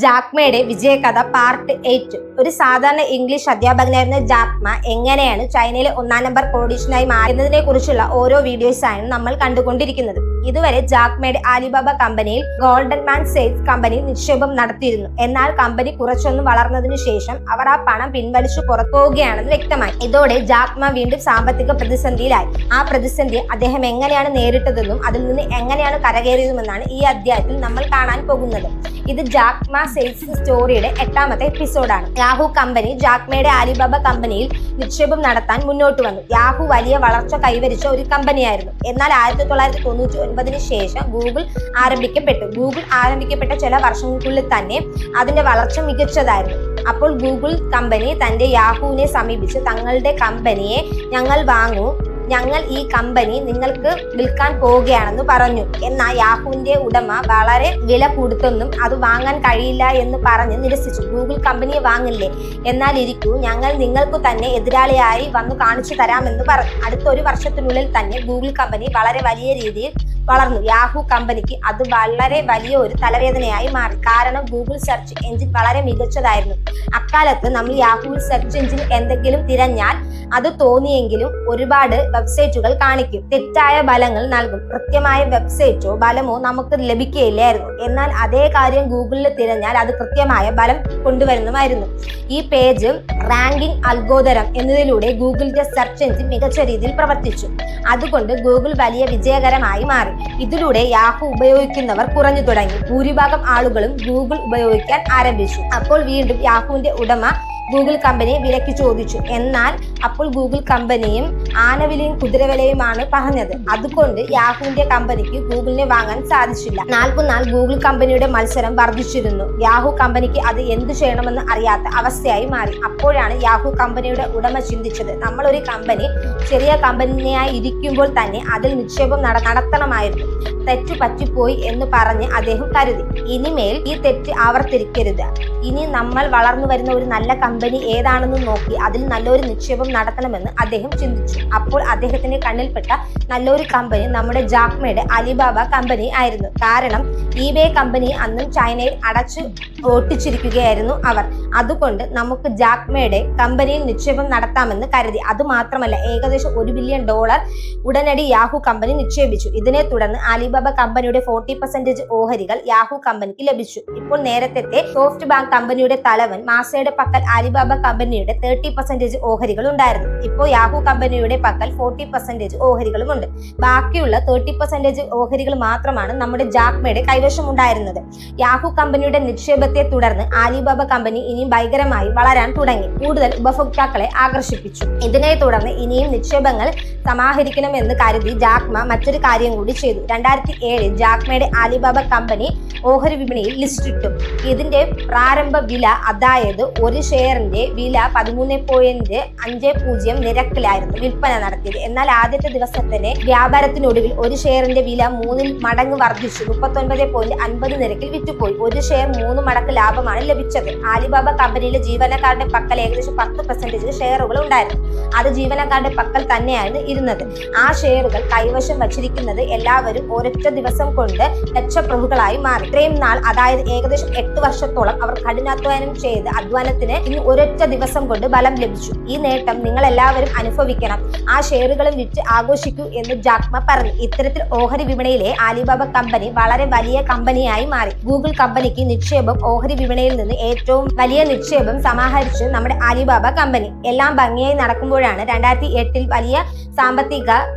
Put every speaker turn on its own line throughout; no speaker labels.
ജാക്മയുടെ വിജയകഥ part 8. ഒരു സാധാരണ English അധ്യാപകനായിരുന്ന Jack Ma എങ്ങനെയാണ് ചൈനയിലെ 1-ാം നമ്പർ കോടീശ്വരനായി മാറുന്നതിനെ കുറിച്ചുള്ള ഓരോ വീഡിയോസാണ് നമ്മൾ കണ്ടുകൊണ്ടിരിക്കുന്നത്. ഇതുവരെ ജാക്മയുടെ ആലിബാബ കമ്പനിയിൽ ഗോൾഡൻ മാൻ സേൽസ് കമ്പനി നിക്ഷേപം നടത്തിയിരുന്നു. എന്നാൽ കമ്പനി കുറച്ചൊന്നും വളർന്നതിനു ശേഷം അവർ ആ പണം പിൻവലിച്ചു പുറത്തു പോവുകയാണെന്ന് വ്യക്തമായി. ഇതോടെ ജാക്മ വീണ്ടും സാമ്പത്തിക പ്രതിസന്ധിയിലായി. ആ പ്രതിസന്ധി അദ്ദേഹം എങ്ങനെയാണ് നേരിട്ടതെന്നും അതിൽ നിന്ന് എങ്ങനെയാണ് കരകയറിയതുമെന്നാണ് ഈ അധ്യായത്തിൽ നമ്മൾ കാണാൻ പോകുന്നത്. ഇത് ജാക്മ സെയിൽസ് സ്റ്റോറിയുടെ 8ാമത്തെ എപ്പിസോഡാണ്. യാഹു കമ്പനി ജാക്മയുടെ ആലിബാബ കമ്പനിയിൽ നിക്ഷേപം നടത്താൻ മുന്നോട്ട് വന്നു. യാഹു വലിയ വളർച്ച കൈവരിച്ച ഒരു കമ്പനിയായിരുന്നു. എന്നാൽ 1999 ശേഷം ഗൂഗിൾ ആരംഭിക്കപ്പെട്ടു. ഗൂഗിൾ ആരംഭിക്കപ്പെട്ട ചില വർഷങ്ങൾക്കുള്ളിൽ തന്നെ അതിന്റെ വളർച്ച മികച്ചതായിരുന്നു. അപ്പോൾ ഗൂഗിൾ കമ്പനി തന്റെ യാഹുവിനെ സമീപിച്ച് തങ്ങളുടെ കമ്പനിയെ ഞങ്ങൾ വാങ്ങൂ, ഞങ്ങൾ ഈ കമ്പനി നിങ്ങൾക്ക് വിൽക്കാൻ പോവുകയാണെന്ന് പറഞ്ഞു. എന്നാൽ യാഹുവിന്റെ ഉടമ വളരെ വില കൊടുത്തൊന്നും അത് വാങ്ങാൻ കഴിയില്ല എന്ന് പറഞ്ഞ് നിരസിച്ചു. ഗൂഗിൾ കമ്പനിയെ വാങ്ങില്ലേ, എന്നാൽ ഇരിക്കൂ, ഞങ്ങൾ നിങ്ങൾക്ക് തന്നെ എതിരാളിയായി വന്നു കാണിച്ചു തരാമെന്ന് പറഞ്ഞു. അടുത്ത ഒരു വർഷത്തിനുള്ളിൽ തന്നെ ഗൂഗിൾ കമ്പനി വളരെ വലിയ രീതിയിൽ വളർന്നു. യാഹു കമ്പനിക്ക് അത് വളരെ വലിയ ഒരു തലവേദനയായി മാറി. കാരണം ഗൂഗിൾ സെർച്ച് എഞ്ചിൻ വളരെ മികച്ചതായിരുന്നു. അക്കാലത്ത് നമ്മൾ യാഹു സെർച്ച് എഞ്ചിൻ എന്തെങ്കിലും തിരഞ്ഞാൽ അത് തോന്നിയെങ്കിലും ഒരുപാട് വെബ്സൈറ്റുകൾ കാണിക്കും, തെറ്റായ ഫലങ്ങൾ നൽകും. കൃത്യമായ വെബ്സൈറ്റോ ഫലമോ നമുക്ക് ലഭിക്കുകയില്ലായിരുന്നു. എന്നാൽ അതേ കാര്യം ഗൂഗിളിൽ തിരഞ്ഞാൽ അത് കൃത്യമായ ഫലം കൊണ്ടുവരുന്നതായിരുന്നു. ഈ പേജ് റാങ്കിംഗ് അൽഗോരിതം എന്നതിലൂടെ ഗൂഗിളിന്റെ സെർച്ച് എഞ്ചിൻ മികച്ച രീതിയിൽ പ്രവർത്തിച്ചു. അതുകൊണ്ട് ഗൂഗിൾ വലിയ വിജയകരമായി മാറി. ഇതിലൂടെ യാഹു ഉപയോഗിക്കുന്നവർ കുറഞ്ഞു തുടങ്ങി. ഭൂരിഭാഗം ആളുകളും ഗൂഗിൾ ഉപയോഗിക്കാൻ ആരംഭിച്ചു. അപ്പോൾ വീണ്ടും യാഹുവിന്റെ ഉടമ ഗൂഗിൾ കമ്പനി വിലക്ക് ചോദിച്ചു. എന്നാൽ അപ്പോൾ ഗൂഗിൾ കമ്പനിയും ആനവിലയും കുതിരവിലയുമാണ് പറഞ്ഞത്. അതുകൊണ്ട് യാഹുവിന്റെ കമ്പനിക്ക് ഗൂഗിളിനെ വാങ്ങാൻ സാധിച്ചില്ല. നാൾക്കുനാൾ ഗൂഗിൾ കമ്പനിയുടെ മത്സരം വർദ്ധിച്ചിരുന്നു. യാഹു കമ്പനിക്ക് അത് എന്ത് ചെയ്യണമെന്ന് അറിയാത്ത അവസ്ഥയായി മാറി. അപ്പോഴാണ് യാഹു കമ്പനിയുടെ ഉടമ ചിന്തിച്ചത്, നമ്മൾ ഒരു കമ്പനി ചെറിയ കമ്പനിയായി ഇരിക്കുമ്പോൾ തന്നെ അതിൽ നിക്ഷേപം നടത്തണമായിരുന്നു. തെറ്റു പറ്റിപ്പോയി എന്ന് പറഞ്ഞ് അദ്ദേഹം കരുതി. ഇനിമേൽ ഈ തെറ്റ് ആവർത്തിക്കരുത്. ഇനി നമ്മൾ വളർന്നു വരുന്ന ഒരു നല്ല കമ്പനി ഏതാണെന്ന് നോക്കി അതിൽ നല്ലൊരു നിക്ഷേപം നടത്തണമെന്ന് അദ്ദേഹം ചിന്തിച്ചു. അപ്പോൾ അദ്ദേഹത്തിന്റെ കണ്ണിൽപ്പെട്ട നല്ലൊരു കമ്പനി നമ്മുടെ ജാക്മയുടെ അലിബാബ കമ്പനി ആയിരുന്നു. കാരണം ഈബേ കമ്പനി അന്നും ചൈനയിൽ അടച്ചു ഓട്ടിച്ചിരിക്കുകയായിരുന്നു അവർ. അതുകൊണ്ട് നമുക്ക് ജാക്മയുടെ കമ്പനിയിൽ നിക്ഷേപം നടത്താമെന്ന് കരുതി. അതുമാത്രമല്ല, ഏകദേശം $1 ബില്യൺ ഉടനടി യാഹു കമ്പനി നിക്ഷേപിച്ചു. ഇതിനെ തുടർന്ന് ആലിബാബ കമ്പനിയുടെ 40% ഓഹരികൾ യാഹു കമ്പനിക്ക് ലഭിച്ചു. ഇപ്പോൾ നേരത്തെ സോഫ്റ്റ് ബാങ്ക് കമ്പനിയുടെ തലവൻ മാസയുടെ പക്കൽ ആലിബാബ കമ്പനിയുടെ 30% ഓഹരികൾ ഉണ്ടായിരുന്നു. ഇപ്പോൾ യാഹു കമ്പനിയുടെ പക്കൽ 40% ഓഹരികളുമുണ്ട്. ബാക്കിയുള്ള 30% ഓഹരികൾ മാത്രമാണ് നമ്മുടെ ജാക്മയുടെ കൈവശം ഉണ്ടായിരുന്നത്. യാഹു കമ്പനിയുടെ നിക്ഷേപത്തെ തുടർന്ന് ആലിബാബ കമ്പനി ഇനിയും ഭയങ്കരമായി വളരാൻ തുടങ്ങി. കൂടുതൽ ഉപഭോക്താക്കളെ ആകർഷിപ്പിച്ചു. ഇതിനെ തുടർന്ന് ഇനിയും നിക്ഷേപങ്ങൾ സമാഹരിക്കണമെന്ന് കരുതി ജാക്മ മറ്റൊരു കാര്യം കൂടി ചെയ്തു. 2007 ജാക്മയുടെ ആലിബാബ കമ്പനി ഓഹരി വിപണിയിൽ ലിസ്റ്റിട്ടു. ഇതിന്റെ പ്രാരംഭ വില, അതായത് ഒരു ഷെയറിന്റെ വില 13.50 നിരക്കിലായിരുന്നു വിൽപ്പന നടത്തിയത്. എന്നാൽ ആദ്യത്തെ ദിവസത്തിന്റെ വ്യാപാരത്തിനൊടുവിൽ ഒരു ഷെയറിന്റെ വില 3 മടങ്ങ് വർദ്ധിച്ചു 39.50 നിരക്കിൽ വിറ്റുപോയി. ഒരു ഷെയർ 3 മടങ്ങ് ലാഭമാണ് ലഭിച്ചത്. ആലിബാബ കമ്പനിയിലെ ജീവനക്കാരുടെ പക്കൽ ഏകദേശം 10% ഷെയറുകൾ ഉണ്ടായിരുന്നു. അത് ജീവനക്കാരുടെ പക്കൽ തന്നെയായിരുന്നു ഇരുന്നത്. ആ ഷെയറുകൾ കൈവശം വച്ചിരിക്കുന്നത് എല്ലാവരും ഒരൊറ്റ ദിവസം കൊണ്ട് ലക്ഷപ്രഭുക്കളായി മാറി. ഇത്രയും നാൾ, അതായത് ഏകദേശം 8 വർഷത്തോളം അവർ കഠിനാധ്വാനം ചെയ്ത് അധ്വാനത്തിന് ഇന്ന് ഒരൊറ്റ ദിവസം കൊണ്ട് ഫലം ലഭിച്ചു. ഈ നേട്ടം നിങ്ങൾ എല്ലാവരും അനുഭവിക്കണം. ആ ഷെയറുകളും വിറ്റ് ആഘോഷിക്കൂ എന്ന് ജാക്മ പറഞ്ഞു. ഇത്തരത്തിൽ ഓഹരി വിപണിയിലെ ആലിബാബ കമ്പനി വളരെ വലിയ കമ്പനിയായി മാറി. ഗൂഗിൾ കമ്പനിക്ക് നിക്ഷേപം ഓഹരി വിപണിയിൽ നിന്ന് ഏറ്റവും വലിയ നിക്ഷേപം സമാഹരിച്ചു നമ്മുടെ ആലിബാബ കമ്പനി. എല്ലാം ഭംഗിയായി നടക്കുമ്പോഴാണ് 2008 വലിയ സാമ്പത്തിക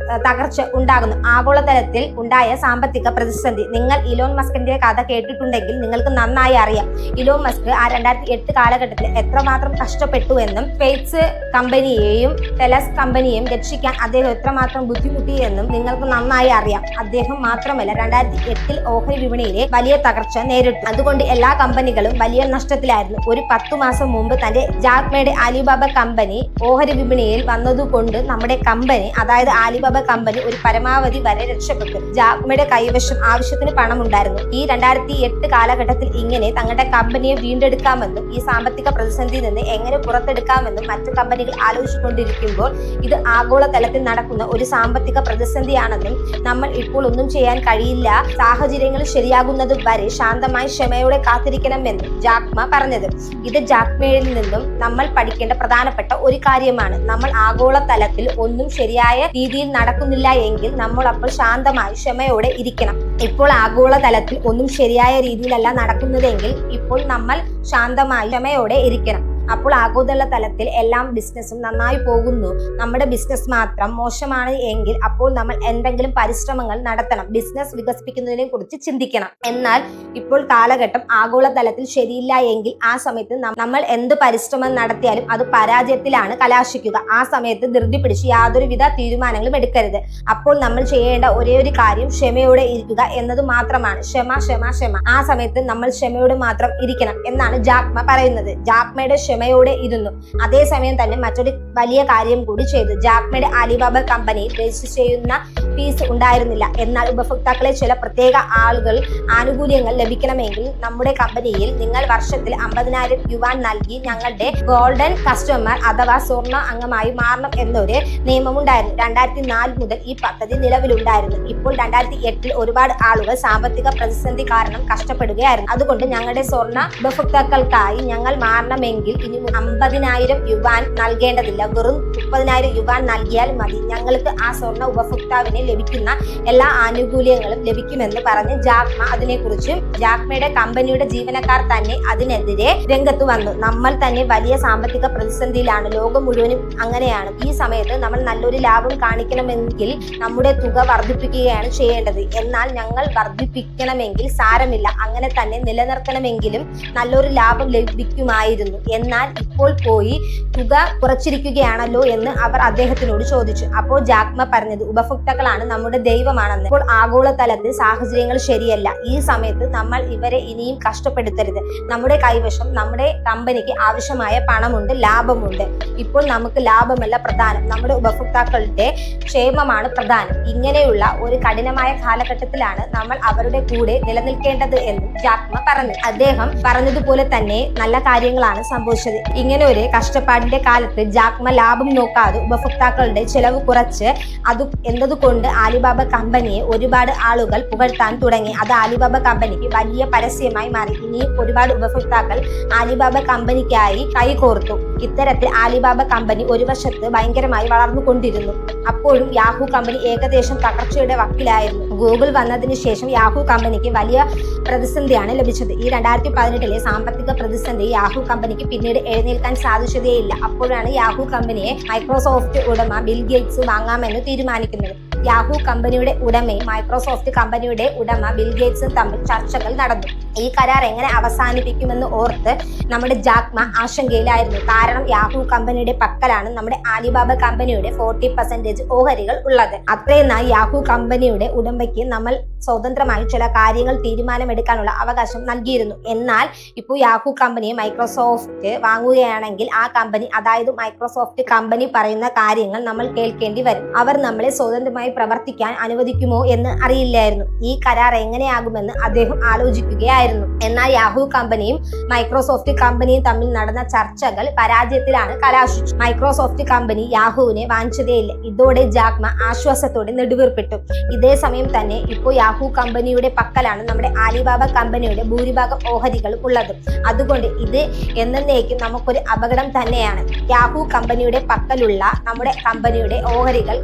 തകർച്ച ഉണ്ടാകുന്നു. ആഗോളതലത്തിൽ ഉണ്ടായ സാമ്പത്തിക പ്രതിസന്ധി. നിങ്ങൾ ഇലോൺ മസ്കിന്റെ കഥ കേട്ടിട്ടുണ്ടെങ്കിൽ നിങ്ങൾക്ക് നന്നായി അറിയാം. ഇലോൺ മസ്ക് ആ 2008 കാലഘട്ടത്തിൽ എത്രമാത്രം കഷ്ടപ്പെട്ടു എന്നും സ്പേസ് കമ്പനിയെയും ടെലസ് കമ്പനിയെയും രക്ഷിക്കാൻ അദ്ദേഹം എത്രമാത്രം ബുദ്ധിമുട്ടിയെന്നും നിങ്ങൾക്ക് നന്നായി അറിയാം. അദ്ദേഹം മാത്രമല്ല 2008 ഓഹരി വിപണിയിലെ വലിയ തകർച്ച നേരിട്ടു. അതുകൊണ്ട് എല്ലാ കമ്പനികളും വലിയ നഷ്ടത്തിലായിരുന്നു. ഒരു 10 മാസം മുമ്പ് തന്റെ ജാക്മയുടെ ആലിബാബ കമ്പനി ഓഹരി വിപണിയിൽ വന്നതുകൊണ്ട് നമ്മുടെ കമ്പനി, അതായത് ആലിബാബ കമ്പനി, ഒരു പരമാവധി വരെ രക്ഷപ്പെട്ടു. ജാക്മയുടെ കൈവശം ആവശ്യത്തിന് പണം ഉണ്ടായിരുന്നു. ഈ 2008 കാലഘട്ടത്തിൽ ഇങ്ങനെ തങ്ങളുടെ കമ്പനിയെ വീണ്ടെടുക്കാമെന്നും ഈ സാമ്പത്തിക പ്രതിസന്ധിയിൽ നിന്ന് എങ്ങനെ പുറത്തെടുക്കാമെന്നും മറ്റു കമ്പനികൾ ആലോചിച്ചുകൊണ്ടിരിക്കുമ്പോൾ ഇത് ആഗോളതലത്തിൽ നടക്കുന്ന ഒരു സാമ്പത്തിക പ്രതിസന്ധിയാണെന്നും നമ്മൾ ഇപ്പോൾ ഒന്നും ചെയ്യാൻ കഴിയില്ല, സാഹചര്യങ്ങൾ ശരിയാകുന്നത് വരെ ശാന്തമായി ക്ഷമയോടെ കാത്തിരിക്കണമെന്നും ജാക്ക് മാ പറഞ്ഞത്. ഇത് ജാക്ക് മേയിൽ നിന്നും നമ്മൾ പഠിക്കേണ്ട പ്രധാനപ്പെട്ട ഒരു കാര്യമാണ്. നമ്മൾ ആഗോളതലത്തിൽ ഒന്നും ശരിയായ രീതിയിൽ നടക്കുന്നില്ല എങ്കിൽ നമ്മൾ അപ്പോൾ ശാന്തമായി ക്ഷമയോടെ ഇരിക്കണം. ഇപ്പോൾ ആഗോളതലത്തിൽ ഒന്നും ശരിയായ രീതിയിലല്ല നടക്കുന്നതെങ്കിൽ ഇപ്പോൾ നമ്മൾ ശാന്തമായി ക്ഷമയോടെ ഇരിക്കണം. അപ്പോൾ ആഗോള തലത്തിൽ എല്ലാം ബിസിനസ്സും നന്നായി പോകുന്നു, നമ്മുടെ ബിസിനസ് മാത്രം മോശമാണ് എങ്കിൽ അപ്പോൾ നമ്മൾ എന്തെങ്കിലും പരിശ്രമങ്ങൾ നടത്തണം, ബിസിനസ് വികസിപ്പിക്കുന്നതിനെ കുറിച്ച് ചിന്തിക്കണം. എന്നാൽ ഇപ്പോൾ കാലഘട്ടം ആഗോള തലത്തിൽ ശരിയില്ല എങ്കിൽ ആ സമയത്ത് നമ്മൾ എന്ത് പരിശ്രമം നടത്തിയാലും അത് പരാജയത്തിലാണ് കലാശിക്കുക. ആ സമയത്ത് ധൃതി പിടിച്ച് യാതൊരുവിധ തീരുമാനങ്ങളും എടുക്കരുത്. അപ്പോൾ നമ്മൾ ചെയ്യേണ്ട ഒരേ ഒരു കാര്യം ക്ഷമയോടെ ഇരിക്കുക എന്നത് മാത്രമാണ്. ക്ഷമ ക്ഷമ ക്ഷമ. ആ സമയത്ത് നമ്മൾ ക്ഷമയോടെ മാത്രം ഇരിക്കണം എന്നാണ് ജാക്ക് മാ പറയുന്നത്. ജാക്ക് മായുടെ ക്ഷമയോടെ ഇരുന്നു. അതേസമയം തന്നെ മറ്റൊരു വലിയ കാര്യം കൂടി ചെയ്തു. ജാക്ക് മായുടെ അലിബാബ കമ്പനി രജിസ്റ്റർ ചെയ്യുന്ന ഫീസ് ഉണ്ടായിരുന്നില്ല. എന്നാൽ ഉപഭോക്താക്കളെ ചില പ്രത്യേക ആനുകൂല്യങ്ങൾ ലഭിക്കണമെങ്കിൽ നമ്മുടെ കമ്പനിയിൽ നിങ്ങൾ വർഷത്തിൽ 50,000 യുവാൻ നൽകി ഞങ്ങളുടെ ഗോൾഡൻ കസ്റ്റമർ അഥവാ സ്വർണ്ണ അംഗമായി മാറണം എന്നൊരു നിയമമുണ്ടായിരുന്നു. 2004 മുതൽ ഈ പദ്ധതി നിലവിലുണ്ടായിരുന്നു. ഇപ്പോൾ 2008 ഒരുപാട് ആളുകൾ സാമ്പത്തിക പ്രതിസന്ധി കാരണം കഷ്ടപ്പെടുകയായിരുന്നു. അതുകൊണ്ട് ഞങ്ങളുടെ സ്വർണ്ണ ഉപഭോക്താക്കൾക്കായി ഞങ്ങൾ മാറണമെങ്കിൽ ഇനി 50,000 യുവാൻ നൽകേണ്ടതില്ല, വെറും 30,000 യുവാൻ നൽകിയാൽ മതി. ഞങ്ങൾക്ക് ആ സ്വർണ്ണ ഉപഭോക്താവിന് ലഭിക്കുന്ന എല്ലാ ആനുകൂല്യങ്ങളും ലഭിക്കുമെന്ന് പറഞ്ഞ് ജാക്ക് മാ അതിനെക്കുറിച്ച് ജാക്ക് മായുടെ കമ്പനിയുടെ ജീവനക്കാർ തന്നെ അതിനെതിരെ രംഗത്ത് വന്നു. നമ്മൾ തന്നെ വലിയ സാമ്പത്തിക പ്രതിസന്ധിയിലാണ്, ലോകം മുഴുവനും അങ്ങനെയാണ്. ഈ സമയത്ത് നമ്മൾ നല്ലൊരു ലാഭം കാണിക്കണമെങ്കിൽ നമ്മുടെ തുക വർദ്ധിപ്പിക്കുകയാണ് ചെയ്യേണ്ടത്. എന്നാൽ ഞങ്ങൾ വർദ്ധിപ്പിക്കണമെങ്കിൽ സാരമില്ല, അങ്ങനെ തന്നെ നിലനിർത്തണമെങ്കിലും നല്ലൊരു ലാഭം ലഭിക്കുമായിരുന്നു. എന്നാൽ ഇപ്പോൾ പോയി തുക കുറച്ചിരിക്കുകയാണല്ലോ എന്ന് അവർ അദ്ദേഹത്തിനോട് ചോദിച്ചു. അപ്പോൾ ജാക്ക് മാ പറഞ്ഞത് ഉപഭോക്താക്കളാണ് നമ്മുടെ ദൈവമാണെന്ന്. ഇപ്പോൾ ആഗോളതലത്തിൽ സാഹചര്യങ്ങൾ ശരിയല്ല. ഈ സമയത്ത് നമ്മൾ ഇവരെ ഇനിയും കഷ്ടപ്പെടുത്തരുത്. നമ്മുടെ കൈവശം നമ്മുടെ കമ്പനിക്ക് ആവശ്യമായ പണമുണ്ട്, ലാഭമുണ്ട്. ഇപ്പോൾ നമുക്ക് ലാഭമല്ല പ്രധാനം, നമ്മുടെ ഉപഭോക്താക്കളുടെ ക്ഷേമമാണ് പ്രധാനം. ഇങ്ങനെയുള്ള ഒരു കഠിനമായ കാലഘട്ടത്തിലാണ് നമ്മൾ അവരുടെ കൂടെ നിലനിൽക്കേണ്ടത് എന്നും ജാക്ക് മാ പറഞ്ഞു. അദ്ദേഹം പറഞ്ഞതുപോലെ തന്നെ നല്ല കാര്യങ്ങളാണ് സംഭവിച്ചത്. ഇങ്ങനെ ഒരു കഷ്ടപ്പാടിന്റെ കാലത്ത് ജാക്ക് മാ ലാഭം നോക്കാതെ ഉപഭോക്താക്കളുടെ ചെലവ് കുറച്ച് എന്നതുകൊണ്ട് ആലിബാബ കമ്പനിയെ ഒരുപാട് ആളുകൾ പുകഴ്ത്താൻ തുടങ്ങി. അത് ആലിബാബ കമ്പനിക്ക് വലിയ പരസ്യമായി മാറി. ഇനിയും ഒരുപാട് ഉപഭോക്താക്കൾ ആലിബാബ കമ്പനിക്കായി കൈകോർത്തു. ഇത്തരത്തിൽ ആലിബാബ കമ്പനി ഒരു വശത്ത് ഭയങ്കരമായി വളർന്നുകൊണ്ടിരുന്നു. അപ്പോഴും യാഹൂ കമ്പനി ഏകദേശം തകർച്ചയുടെ വക്കിലായിരുന്നു. ഗൂഗിൾ വന്നതിന് ശേഷം യാഹൂ കമ്പനിക്ക് വലിയ പ്രതിസന്ധിയാണ് ലഭിച്ചത്. ഈ 2018 സാമ്പത്തിക പ്രതിസന്ധി യാഹൂ കമ്പനിക്ക് പിന്നീട് എഴുന്നേൽക്കാൻ സാധിച്ചതേയില്ല. അപ്പോഴാണ് യാഹൂ കമ്പനിയെ മൈക്രോസോഫ്റ്റ് ഉടമ ബിൽ ഗേറ്റ്സ് വാങ്ങാമെന്ന് തീരുമാനിക്കുന്നത്. യാഹൂ കമ്പനിയുടെ ഉടമയും മൈക്രോസോഫ്റ്റ് കമ്പനിയുടെ ഉടമ ബിൽ ഗേറ്റ്സും തമ്മിൽ ചർച്ചകൾ നടന്നു. ഈ കരാർ എങ്ങനെ അവസാനിപ്പിക്കുമെന്ന് ഓർത്ത് നമ്മുടെ ജാക്ക് മാ ആശങ്കയിലായിരുന്നു. കാരണം യാഹൂ കമ്പനിയുടെ പക്കലാണ് നമ്മുടെ ആലിബാബ കമ്പനിയുടെ 40% ഓഹരികൾ ഉള്ളത്. അത്രയും നാൾ യാഹൂ കമ്പനിയുടെ ഉടമയ്ക്ക് നമ്മൾ സ്വതന്ത്രമായി ചില കാര്യങ്ങൾ തീരുമാനമെടുക്കാനുള്ള അവകാശം നൽകിയിരുന്നു. എന്നാൽ ഇപ്പോൾ യാഹൂ കമ്പനിയെ മൈക്രോസോഫ്റ്റ് വാങ്ങുകയാണെങ്കിൽ ആ കമ്പനി, അതായത് മൈക്രോസോഫ്റ്റ് കമ്പനി പറയുന്ന കാര്യങ്ങൾ നമ്മൾ കേൾക്കേണ്ടി വരും. അവർ നമ്മളെ സ്വതന്ത്രമായി പ്രവർത്തിക്കാൻ അനുവദിക്കുമോ എന്ന് അറിയില്ലായിരുന്നു. ഈ കരാർ എങ്ങനെയാകുമെന്ന് അദ്ദേഹം ആലോചിക്കുകയായിരുന്നു. എന്നാൽ യാഹൂ കമ്പനിയും മൈക്രോസോഫ്റ്റ് കമ്പനിയും തമ്മിൽ നടന്ന ചർച്ചകൾ പരാജയത്തിലാണ് കലാശിച്ചു. മൈക്രോസോഫ്റ്റ് കമ്പനി യാഹൂവിനെ വാങ്ങിച്ചതേയില്ല. ഇതോടെ ജാക്ക് മാ ആശ്വാസത്തോടെ നെടുവീർപ്പിട്ടു. ഇതേ സമയം തന്നെ ഇപ്പോൾ യാഹൂ കമ്പനിയുടെ പക്കലാണ് നമ്മുടെ ആലിബാബ കമ്പനിയുടെ ഭൂരിഭാഗം ഓഹരികളും ഉള്ളത്. അതുകൊണ്ട് ഇത് എന്നേക്കും നമുക്കൊരു അപകടം തന്നെയാണ്. യാഹൂ കമ്പനിയുടെ പക്കലുള്ള നമ്മുടെ കമ്പനിയുടെ ഓഹരികൾ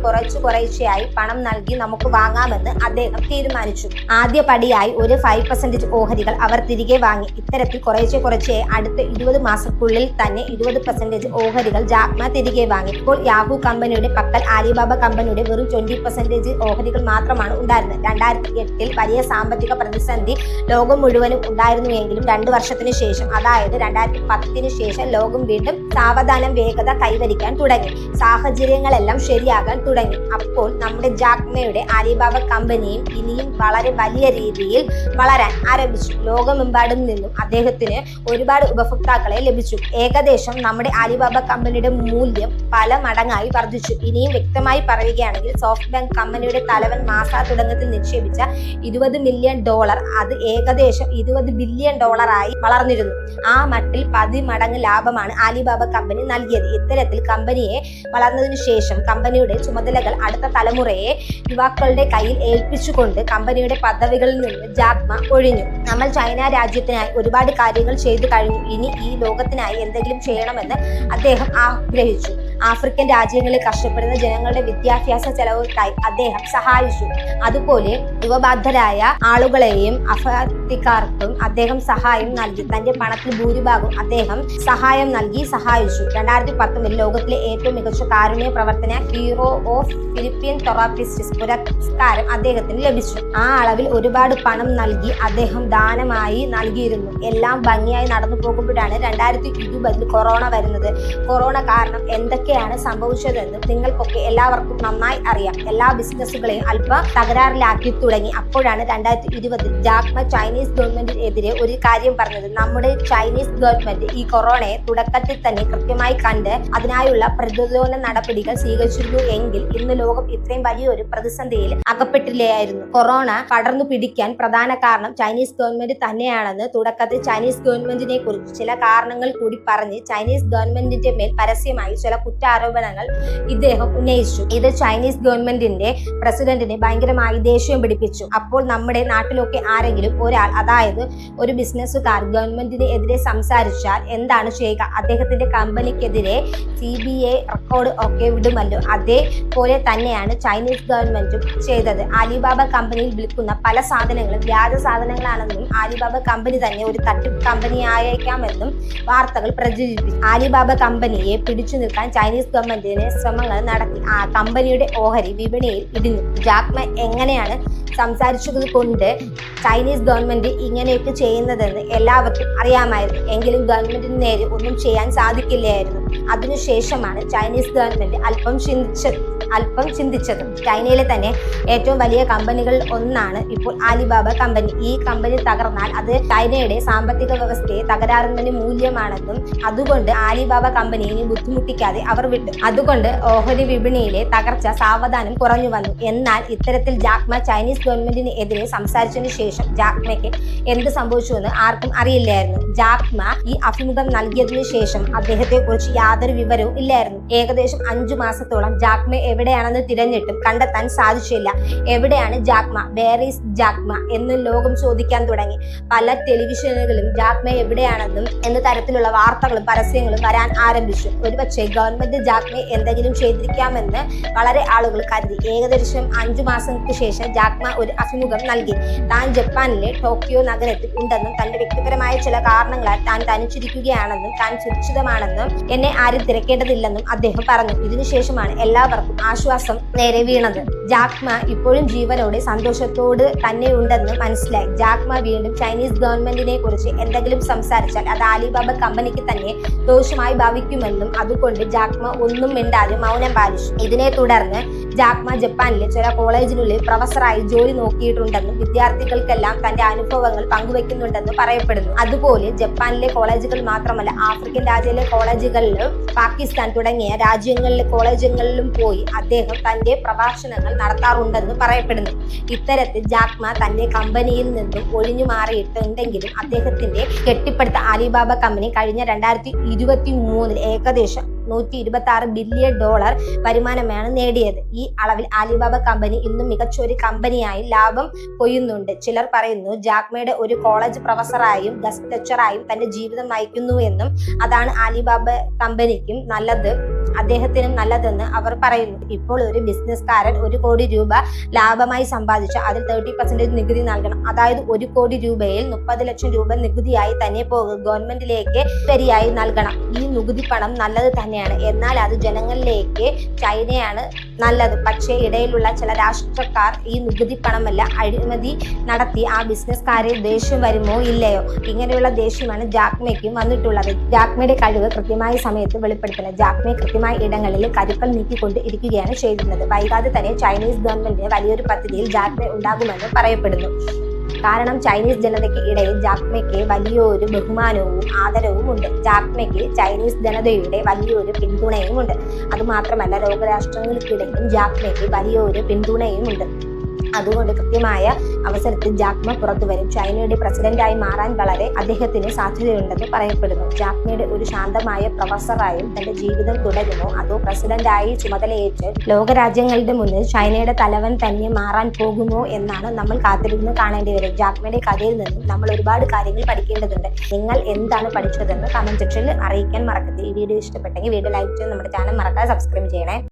കുറേശ്ശെയായി പണം നൽകി നമുക്ക് വാങ്ങാമെന്ന് അദ്ദേഹം തീരുമാനിച്ചു. ആദ്യ പടിയായി ഒരു 5% ഓഹരികൾ അവർ തിരികെ വാങ്ങി. ഇത്തരത്തിൽ കുറേശ്ശെ അടുത്ത 20 മാസത്തിനുള്ളിൽ തന്നെ 20% ഓഹരികൾ ജാക്ക് മാ തിരികെ വാങ്ങി. ഇപ്പോൾ യാഹൂ കമ്പനിയുടെ പക്കൽ ആലിബാബ കമ്പനിയുടെ വെറും 20% ഓഹരികൾ മാത്രമാണ് ഉണ്ടായിരുന്നത്. 2008 വലിയ സാമ്പത്തിക പ്രതിസന്ധി ലോകം മുഴുവനും ഉണ്ടായിരുന്നുവെങ്കിലും 2 വർഷത്തിന് ശേഷം, അതായത് 2010 ശേഷം ലോകം വീണ്ടും സാവധാനം വേഗത കൈവരിക്കാൻ തുടങ്ങി. സാഹചര്യങ്ങളെല്ലാം ശരിയാകാൻ തുടങ്ങി. അപ്പോൾ നമ്മുടെ ജാക്ക് മായുടെ ആലിബാബ കമ്പനിയും ഇനിയും വളരെ വലിയ രീതിയിൽ വളരാൻ ആരംഭിച്ചു. ലോകമെമ്പാടും നിന്നും അദ്ദേഹത്തിന് ഒരുപാട് ഉപഭോക്താക്കളെ ലഭിച്ചു. ഏകദേശം നമ്മുടെ ആലിബാബ കമ്പനിയുടെ മൂല്യം പല മടങ്ങായി വർദ്ധിച്ചു. ഇനിയും വ്യക്തമായി പറയുകയാണെങ്കിൽ സോഫ്റ്റ് ബാങ്ക് കമ്പനിയുടെ തലവൻ മാസ തുടക്കത്തിൽ നിക്ഷേപിച്ച $20 മില്യൺ അത് ഏകദേശം $20 ബില്യൺ ആയി വളർന്നിരുന്നു. ആ മട്ടിൽ 10 മടങ്ങ് ലാഭമാണ് ആലിബാബ കമ്പനി നൽകിയത്. ഇത്തരത്തിൽ കമ്പനിയെ വളർന്നതിനു ശേഷം കമ്പനിയുടെ ചുമതലകൾ അടുത്ത തലമുറയെ യുവാക്കളുടെ കയ്യിൽ ഏൽപ്പിച്ചുകൊണ്ട് കമ്പനിയുടെ പദവികളിൽ നിന്ന് ജാക്ക് മാ ഒഴിഞ്ഞു. നമ്മൾ ചൈന രാജ്യത്തിനായി ഒരുപാട് കാര്യങ്ങൾ ചെയ്തു കഴിഞ്ഞു, ഇനി ഈ ലോകത്തിനായി എന്തെങ്കിലും ചെയ്യണമെന്ന് അദ്ദേഹം ആഗ്രഹിച്ചു. ആഫ്രിക്കൻ രാജ്യങ്ങളിൽ കഷ്ടപ്പെടുന്ന ജനങ്ങളുടെ വിദ്യാഭ്യാസ ചെലവുകൾക്കായി അദ്ദേഹം സഹായിച്ചു. അതുപോലെ യുവബാധിതരായ ആളുകളെയും അഭയാർത്ഥികർക്കും അദ്ദേഹം സഹായം നൽകി. തന്റെ പണത്തിൽ ഭൂരിഭാഗം അദ്ദേഹം സഹായം നൽകി സഹായിച്ചു. 2019 ലോകത്തിലെ ഏറ്റവും മികച്ച കാരുണ്യ പ്രവർത്തന ഹീറോ ഓഫ് ഫിലിപ്പിയൻ തെറാപ്പിസ്റ്റ് പുരസ്കാരം അദ്ദേഹത്തിന് ലഭിച്ചു. ആ അളവിൽ ഒരുപാട് പണം നൽകി അദ്ദേഹം ദാനമായി നൽകിയിരുന്നു. എല്ലാം ഭംഗിയായി നടന്നു പോകുമ്പോഴാണ് 2020 കൊറോണ വരുന്നത്. കൊറോണ കാരണം എന്തൊക്കെയാണ് സംഭവിച്ചതെന്ന് നിങ്ങൾക്കൊക്കെ എല്ലാവർക്കും നന്നായി അറിയാം. എല്ലാ ബിസിനസ്സുകളെയും അല്പം തകരാറിലാക്കി തുടങ്ങി. അപ്പോഴാണ് 2020 ജാക്ക് മാ ചൈനീസ് ഗവൺമെന്റിനെതിരെ ഒരു കാര്യം പറഞ്ഞത്. നമ്മുടെ ചൈനീസ് ഗവൺമെന്റ് ഈ കൊറോണയെ തുടക്കത്തിൽ തന്നെ കൃത്യമായി കണ്ട് അതിനായുള്ള പ്രതിരോധ നടപടികൾ സ്വീകരിച്ചിരുന്നു എങ്കിൽ ഇന്ന് ലോകം ഇത്രയും വലിയൊരു പ്രതിസന്ധിയിൽ അകപ്പെട്ടില്ലായിരുന്നു. കൊറോണ പടർന്നു പിടിക്കാൻ പ്രധാന കാരണം ചൈനീസ് ഗവൺമെന്റ് തന്നെയാണെന്ന് തുടക്കത്തിൽ ചൈനീസ് ഗവൺമെന്റിനെ കുറിച്ച് ചില കാരണങ്ങൾ കൂടി പറഞ്ഞ് ചൈനീസ് ഗവൺമെന്റിന്റെ മേൽ പരസ്യമായി ചില കുറ്റാരോപണങ്ങൾ ഇദ്ദേഹം ഉന്നയിച്ചു. ഇത് ചൈനീസ് ഗവൺമെന്റിന്റെ പ്രസിഡന്റിനെ ഭയങ്കരമായി ദേഷ്യം പിടിപ്പിച്ചു. അപ്പോൾ നമ്മുടെ നാട്ടിലൊക്കെ ആരെങ്കിലും ഒരാൾ, അതായത് ഒരു ബിസിനസ്സുകാർ ഗവൺമെന്റിന് എതിരെ സംസാരിച്ചാൽ എന്താണ് ചെയ്യുക? അദ്ദേഹത്തിന്റെ കമ്പനിക്കെതിരെ CBI റെക്കോർഡ് ഒക്കെ വിടുമല്ലോ. അതേപോലെ തന്നെയാണ് ചൈനീസ് ഗവൺമെന്റും ചെയ്തത്. ആലിബാബ കമ്പനിയിൽ വിൽക്കുന്ന പല സാധനങ്ങളും വ്യാജ സാധനങ്ങളാണെന്നും ആലിബാബ കമ്പനി തന്നെ ഒരു തട്ടിപ്പ് കമ്പനിയായേക്കാമെന്നും വാർത്തകൾ പ്രചരിപ്പിച്ചു. ആലിബാബ കമ്പനിയെ പിടിച്ചു നിൽക്കാൻ ചൈനീസ് ഗവൺമെന്റിന് ശ്രമങ്ങൾ നടത്തി. ആ കമ്പനിയുടെ ഓഹരി വിപണിയിൽ ഇടിഞ്ഞു. ജാക്ക് മാ എങ്ങനെയാണ് സംസാരിച്ചത് കൊണ്ട് ചൈനീസ് ഗവൺമെന്റ് ഇങ്ങനെയൊക്കെ ചെയ്യുന്നതെന്ന് എല്ലാവർക്കും അറിയാമായിരുന്നു. എങ്കിലും ഗവൺമെന്റിന് നേരെ ഒന്നും ചെയ്യാൻ സാധിക്കില്ലായിരുന്നു. അതിനുശേഷമാണ് ചൈനീസ് ഗവൺമെന്റ് അല്പം ചിന്തിച്ചത്. ചൈനയിലെ തന്നെ ഏറ്റവും വലിയ കമ്പനികളിൽ ഒന്നാണ് ഇപ്പോൾ ആലിബാബ കമ്പനി. ഈ കമ്പനി തകർന്നാൽ അത് ചൈനയുടെ സാമ്പത്തിക വ്യവസ്ഥയെ തകരാറുന്നതിന് മൂല്യമാണെന്നും അതുകൊണ്ട് ആലിബാബ കമ്പനിയെ ബുദ്ധിമുട്ടിക്കാതെ അവർ വിട്ടു. അതുകൊണ്ട് ഓഹരി വിപണിയിലെ തകർച്ച സാവധാനം കുറഞ്ഞു വന്നു. എന്നാൽ ഇത്തരത്തിൽ ജാക്ക് മാ ചൈനീസ് ഗവൺമെന്റിന് എതിരെ സംസാരിച്ചതിനു ശേഷം ജാക്ക് മായ്ക്ക് എന്ത് സംഭവിച്ചുവെന്ന് ആർക്കും അറിയില്ലായിരുന്നു. ജാക്ക് മാ ഈ അഭിമുഖം നൽകിയതിനു ശേഷം അദ്ദേഹത്തെ കുറിച്ച് യാതൊരു വിവരവും ഇല്ലായിരുന്നു. ഏകദേശം 5 മാസത്തോളം ജാക്ക് മാ എവിടെയാണെന്ന് തിരഞ്ഞിട്ടും കണ്ടെത്താൻ സാധിച്ചില്ല. എവിടെയാണ് ജാക്ക് മാ, വേർ ഈസ് ജാക്ക് മാ എന്ന് ലോകം ചോദിക്കാൻ തുടങ്ങി. പല ടെലിവിഷനുകളും ജാക്ക് മാ എവിടെയാണെന്നും എന്ന തരത്തിലുള്ള വാർത്തകളും പരസ്യങ്ങളും വരാൻ ആരംഭിച്ചു. ഒരുപക്ഷെ ഗവൺമെന്റ് ജാക്ക് മാ എന്തെങ്കിലും ചെയ്തിരിക്കാമെന്ന് വളരെ ആളുകൾ കരുതി. ഏകദേശം 5 മാസങ്ങൾക്ക് ശേഷം ജാക്ക് മാ ഒരു അഭിമുഖം നൽകി. താൻ ജപ്പാനിലെ ടോക്കിയോ നഗരത്തിൽ ഉണ്ടെന്നും തന്റെ വ്യക്തിപരമായ ചില കാരണങ്ങളാൽ താൻ തനിച്ചിരിക്കുകയാണെന്നും താൻ സുരക്ഷിതമാണെന്നും എന്നെ ആരും തിരക്കേണ്ടതില്ലെന്നും അദ്ദേഹം പറഞ്ഞു. ഇതിനുശേഷമാണ് എല്ലാവർക്കും ആശ്വാസം നേരെ വീണത്. ജാക്ക് മാ ഇപ്പോഴും ജീവനോടെ സന്തോഷത്തോട് തന്നെ ഉണ്ടെന്ന് മനസ്സിലായി. ജാക്ക് മാ വീണ്ടും ചൈനീസ് ഗവൺമെന്റിനെ കുറിച്ച് എന്തെങ്കിലും സംസാരിച്ചാൽ അത് ആലിബാബ കമ്പനിക്ക് തന്നെ ദോഷമായി ഭാവിക്കുമെന്നും അതുകൊണ്ട് ജാക്ക് മാ ഒന്നും മിണ്ടാതെ മൗനം പാലിച്ചു. ഇതിനെ തുടർന്ന് ജാക്ക് മാ ജപ്പാനിലെ ചില കോളേജിനുള്ളിൽ പ്രൊഫസറായി ജോലി നോക്കിയിട്ടുണ്ടെന്നും വിദ്യാർത്ഥികൾക്കെല്ലാം തന്റെ അനുഭവങ്ങൾ പങ്കുവെക്കുന്നുണ്ടെന്നും പറയപ്പെടുന്നു. അതുപോലെ ജപ്പാനിലെ കോളേജുകൾ മാത്രമല്ല, ആഫ്രിക്കൻ രാജ്യങ്ങളിലെ കോളേജുകളിലും പാകിസ്ഥാൻ തുടങ്ങിയ രാജ്യങ്ങളിലെ കോളേജുകളിലും പോയി അദ്ദേഹം തന്റെ പ്രഭാഷണങ്ങൾ നടത്താറുണ്ടെന്ന് പറയപ്പെടുന്നു. ഇത്തരത്തിൽ ജാക്ക് മാ തന്റെ കമ്പനിയിൽ നിന്നും ഒഴിഞ്ഞു മാറിയിട്ടുണ്ടെങ്കിലും അദ്ദേഹത്തിന്റെ കെട്ടിപ്പടുത്ത ആലിബാബ കമ്പനി കഴിഞ്ഞ 2023 ഏകദേശം $126 ബില്യൺ വരുമാനമാണ് നേടിയത്. ഈ അളവിൽ ആലിബാബ കമ്പനി ഇന്നും മികച്ച ഒരു കമ്പനിയായി ലാഭം കൊയ്യുന്നുണ്ട്. ചിലർ പറയുന്നു ജാക്ക് മായുടെ ഒരു കോളേജ് പ്രൊഫസറായും ഗസ്റ്റ് ലെക്ചറായും തന്റെ ജീവിതം നയിക്കുന്നു എന്നും അതാണ് ആലിബാബ കമ്പനിക്കും നല്ലത്, അദ്ദേഹത്തിനും നല്ലതെന്ന് അവർ പറയുന്നു. ഇപ്പോൾ ഒരു ബിസിനസ്സുകാരൻ 1 കോടി രൂപ ലാഭമായി സമ്പാദിച്ച അതിൽ 30% നികുതി നൽകണം. അതായത് 1 കോടി രൂപയിൽ 30 ലക്ഷം രൂപ നികുതിയായി തന്നെ പോകും, ഗവൺമെന്റിലേക്ക് ശരിയായി നൽകണം. ഈ നികുതി പണം നല്ലത് തന്നെയാണ്, എന്നാൽ അത് ജനങ്ങളിലേക്ക് ചൈനയാണ് നല്ലത്. പക്ഷേ ഇടയിലുള്ള ചില രാഷ്ട്രക്കാർ ഈ നികുതി പണമല്ല അഴിമതി നടത്തി ആ ബിസിനസ്സുകാരെ ദേഷ്യം വരുമോ ഇല്ലയോ? ഇങ്ങനെയുള്ള ദേഷ്യമാണ് ജാക്ക് മായ്ക്കും വന്നിട്ടുള്ളത്. ജാക്ക് മായുടെ കഴിവ് കൃത്യമായ സമയത്ത് വെളിപ്പെടുത്തുന്നത്. ജാക്ക് മാ കൃത്യമായ ഇടങ്ങളിൽ കരുക്കൾ നീക്കിക്കൊണ്ട് ഇരിക്കുകയാണ് ചെയ്യുന്നത്. വൈകാതെ തന്നെ ചൈനീസ് ഗവൺമെന്റിന് വലിയൊരു പദ്ധതിയിൽ ജാക്ക് മാ ഉണ്ടാകുമെന്ന് പറയപ്പെടുന്നു. കാരണം ചൈനീസ് ജനതയ്ക്ക് ഇടയിൽ ജാക്മയ്ക്ക് വലിയൊരു ബഹുമാനവും ആദരവും ഉണ്ട്. ജാക്മയ്ക്ക് ചൈനീസ് ജനതയുടെ വലിയൊരു പിന്തുണയും ഉണ്ട്. അതുമാത്രമല്ല, ലോകരാഷ്ട്രങ്ങൾക്കിടയിലും ജാക്മയ്ക്ക് വലിയൊരു പിന്തുണയും ഉണ്ട്. അതുകൊണ്ട് കൃത്യമായ അവസരത്തിൽ ജാക്മ പുറത്തു വരും. ചൈനയുടെ പ്രസിഡന്റായി മാറാൻ വളരെ അദ്ദേഹത്തിന് സാധ്യതയുണ്ടെന്ന് പറയപ്പെടുന്നു. ജാക്മയുടെ ഒരു ശാന്തമായ പ്രൊഫസറായും തന്റെ ജീവിതം തുടരുമോ, അതോ പ്രസിഡന്റായി ചുമതലയേറ്റ് ലോകരാജ്യങ്ങളുടെ മുന്നിൽ ചൈനയുടെ തലവൻ തന്നെ മാറാൻ പോകുമോ എന്നാണ് നമ്മൾ കാത്തിരുന്ന് കാണേണ്ടി വരും. ജാക്മയുടെ കഥയിൽ നിന്നും നമ്മൾ ഒരുപാട് കാര്യങ്ങൾ പഠിക്കേണ്ടതുണ്ട്. നിങ്ങൾ എന്താണ് പഠിച്ചതെന്ന് കമന്റ് സെക്ഷനിൽ അറിയിക്കാൻ മറക്കരുത്. ഈ വീഡിയോ ഇഷ്ടപ്പെട്ടെങ്കിൽ വീഡിയോ ലൈക്ക് ചെയ്ത് നമ്മുടെ ചാനൽ മറക്കാതെ സബ്സ്ക്രൈബ് ചെയ്യണേ.